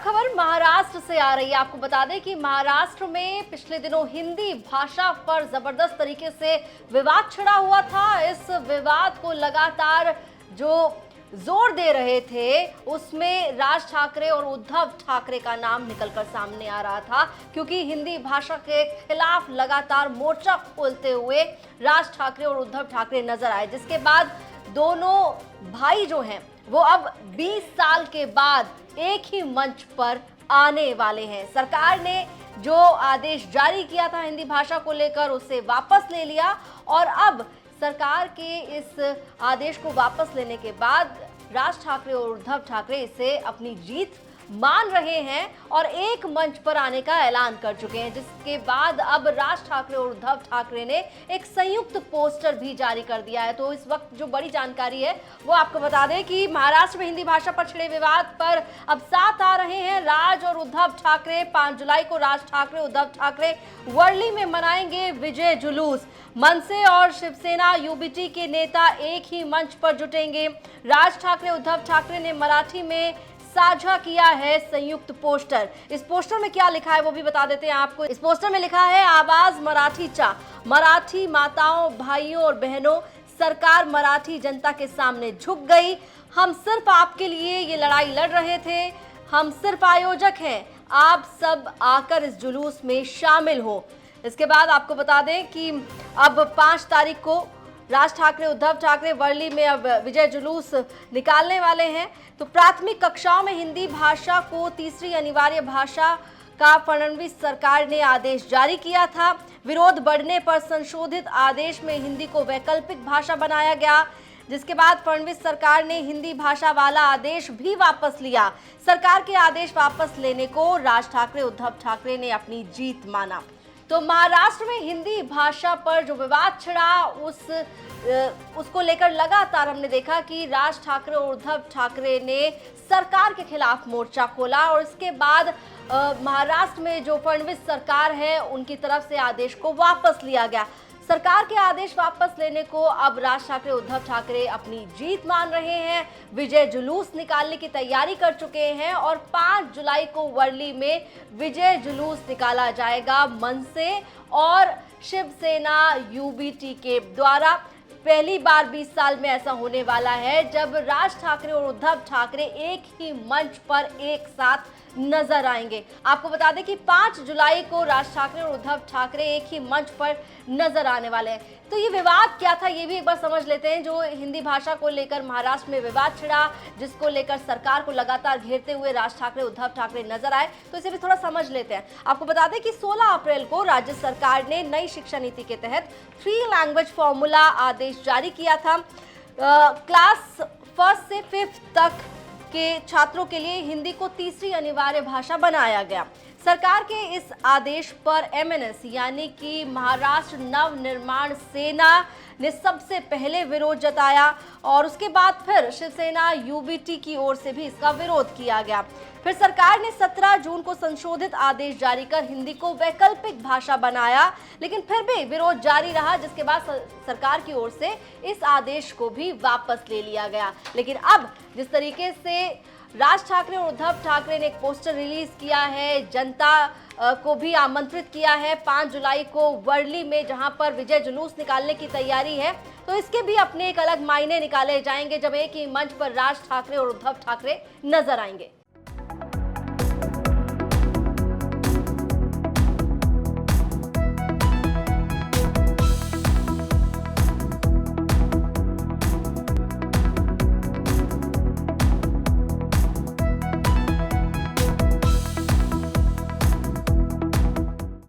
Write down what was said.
खबर महाराष्ट्र से आ रही है। आपको बता दें कि महाराष्ट्र में पिछले दिनों हिंदी भाषा पर जबरदस्त तरीके से विवाद छिड़ा हुआ था। इस विवाद को लगातार जो जोर दे रहे थे उसमें राज ठाकरे और उद्धव ठाकरे का नाम निकलकर सामने आ रहा था, क्योंकि हिंदी भाषा के खिलाफ लगातार मोर्चा खोलते हुए राज ठाकरे और उद्धव ठाकरे नजर आए, जिसके बाद दोनों भाई जो हैं वो अब 20 साल के बाद एक ही मंच पर आने वाले हैं। सरकार ने जो आदेश जारी किया था हिंदी भाषा को लेकर उसे वापस ले लिया और अब सरकार के इस आदेश को वापस लेने के बाद राज ठाकरे और उद्धव ठाकरे इसे अपनी जीत मान रहे हैं और एक मंच पर आने का ऐलान कर चुके हैं, जिसके बाद अब राज ठाकरे और उद्धव ठाकरे ने एक संयुक्त पोस्टर भी जारी कर दिया है। तो इस वक्त जो बड़ी जानकारी है वो आपको बता दें कि महाराष्ट्र में हिंदी भाषा पर छिड़े विवाद पर अब साथ आ रहे हैं राज और उद्धव ठाकरे। 5 जुलाई को राज ठाकरे उद्धव ठाकरे वर्ली में मनाएंगे विजय जुलूस। मनसे और शिवसेना यूबीटी के नेता एक ही मंच पर जुटेंगे। राज ठाकरे उद्धव ठाकरे ने मराठी में साझा किया है संयुक्त पोस्टर। इस पोस्टर में क्या लिखा है वो भी बता देते हैं आपको। इस पोस्टर में लिखा है, आवाज मराठीचा, मराठी माताओं भाइयों और बहनों, सरकार मराठी जनता के सामने झुक गई। हम सिर्फ आपके लिए ये लड़ाई लड़ रहे थे, हम सिर्फ आयोजक हैं, आप सब आकर इस जुलूस में शामिल हो। इसके बाद आपको बता दें कि अब 5 तारीख को राज ठाकरे उद्धव ठाकरे वर्ली में अब विजय जुलूस निकालने वाले हैं। तो प्राथमिक कक्षाओं में हिंदी भाषा को तीसरी अनिवार्य भाषा का फडणवीस सरकार ने आदेश जारी किया था। विरोध बढ़ने पर संशोधित आदेश में हिंदी को वैकल्पिक भाषा बनाया गया, जिसके बाद फडणवीस सरकार ने हिंदी भाषा वाला आदेश भी वापस लिया। सरकार के आदेश वापस लेने को राज ठाकरे उद्धव ठाकरे ने अपनी जीत माना। तो महाराष्ट्र में हिंदी भाषा पर जो विवाद छिड़ा उसको लेकर लगातार हमने देखा कि राज ठाकरे और उद्धव ठाकरे ने सरकार के खिलाफ मोर्चा खोला और इसके बाद महाराष्ट्र में जो फडणवीस सरकार है उनकी तरफ से आदेश को वापस लिया गया। सरकार के आदेश वापस लेने को अब राज ठाकरे उद्धव ठाकरे अपनी जीत मान रहे हैं। विजय जुलूस निकालने की तैयारी कर चुके हैं और 5 जुलाई को वर्ली में विजय जुलूस निकाला जाएगा मनसे और शिवसेना यूबीटी के द्वारा। पहली बार 20 साल में ऐसा होने वाला है जब राज ठाकरे और उद्धव ठाकरे एक ही मंच पर एक साथ नजर आएंगे। आपको बता दें कि 5 जुलाई को राज ठाकरे और उद्धव ठाकरे एक ही मंच पर नजर आने वाले हैं। तो ये विवाद क्या था ये भी एक बार समझ लेते हैं। जो हिंदी भाषा को लेकर महाराष्ट्र में विवाद छिड़ा, जिसको लेकर सरकार को लगातार घेरते हुए राज ठाकरे उद्धव ठाकरे नजर आए, तो इसे भी थोड़ा समझ लेते हैं। आपको बता दें कि 16 अप्रैल को राज्य सरकार ने नई शिक्षा नीति के तहत 3 लैंग्वेज फॉर्मूला आदेश जारी किया था। क्लास 1 से 5 तक के छात्रों के लिए हिंदी को तीसरी अनिवार्य भाषा बनाया गया। सरकार के इस आदेश पर एमएनएस यानी कि महाराष्ट्र नव निर्माण सेना ने सबसे पहले विरोध जताया और उसके बाद फिर शिवसेना यूबीटी की ओर से भी इसका विरोध किया गया। फिर सरकार ने 17 जून को संशोधित आदेश जारी कर हिंदी को वैकल्पिक भाषा बनाया, लेकिन फिर भी विरोध जारी रहा, जिसके बाद सरकार की ओर से इस आदेश को भी वापस ले लिया गया। लेकिन अब जिस तरीके से राज ठाकरे और उद्धव ठाकरे ने एक पोस्टर रिलीज किया है, जनता को भी आमंत्रित किया है 5 जुलाई को वर्ली में, जहां पर विजय जुलूस निकालने की तैयारी है, तो इसके भी अपने एक अलग मायने निकाले जाएंगे जब एक ही मंच पर राज ठाकरे और उद्धव ठाकरे नजर आएंगे।